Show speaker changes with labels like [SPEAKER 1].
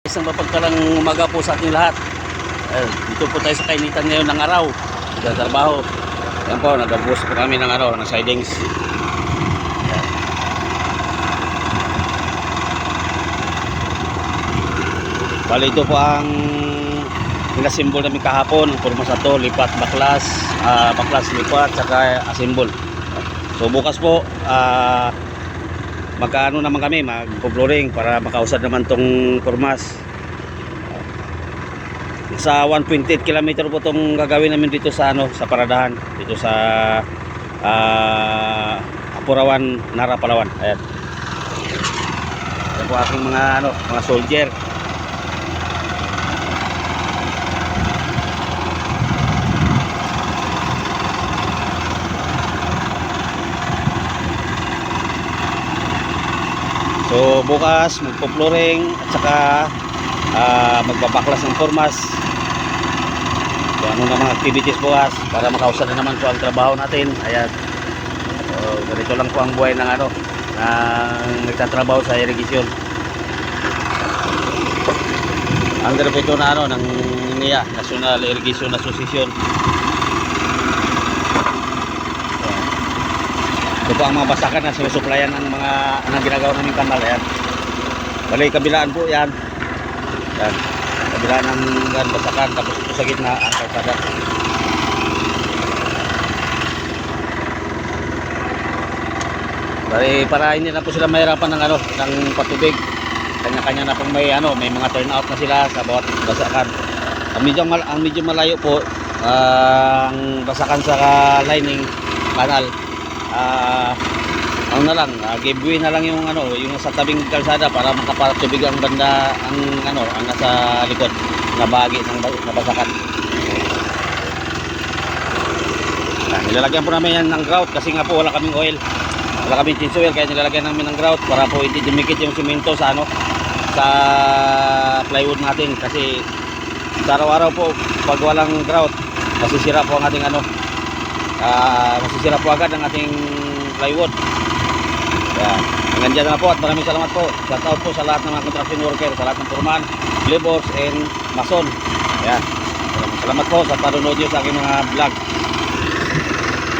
[SPEAKER 1] Isang mapagpalang umaga po sa ating lahat. Dito po tayo sa kainitan ngayon ng araw. Nagtatrabaho. Ayan po, nag-abos po kami ng ng sidings. Bali, ito po ang pinasimbol namin kahapon. Ang forma sa to, lipat, baklas, baklas, lipat, saka asimbol. So bukas po, magkaano naman kami, mag-flooring para makausad naman tong formas. Sa 1.8 km po itong gagawin namin dito sa sa paradahan, dito sa Apurawan, Nara, Palawan. Ayan. Ayan po aking mga soldier. So bukas magpo-flooring at saka magbabaklas ng formas. So ano na mga activities bukas para makausad na naman po ang trabaho natin. Ayan. So ganito lang po ang buhay ng ng nagtatrabaho sa irrigation. Under po ito na ng NIA, National Irrigation Association. Ito po ang mga basakan na sinusuplayan ng mga ginagawa namin kanal. Ayan. Bali, kabilaan po yan. Yan. Kabilaan ng basakan. Tapos ito sa gitna ang kalsada. Bali, para hindi na po sila mahirapan ng patubig. Kanya-kanya na pong may mga turnout na sila sa bawat basakan. Ang medyo malayo po ang basakan sa lining kanal. Ano na lang, giveaway na lang yung sa tabing kalsada para makapatubig ang banda ang nasa likod na bahagi ng nabasakan. Nilalagyan po namin yan ng grout kasi nga po wala kaming oil. Wala kaming tinso oil, kaya nilalagyan namin ng grout para po hindi dumikit yung simento sa sa plywood natin, kasi sa araw-araw po pag walang grout masisira po ang ating masisira po agad ang ating plywood. Yan. Hanggang dyan na po at maraming salamat po. Shout out po sa lahat ng mga construction worker, sa lahat ng foreman, laborers and mason. Yan. Salamat po sa panonood nyo sa aking mga vlog.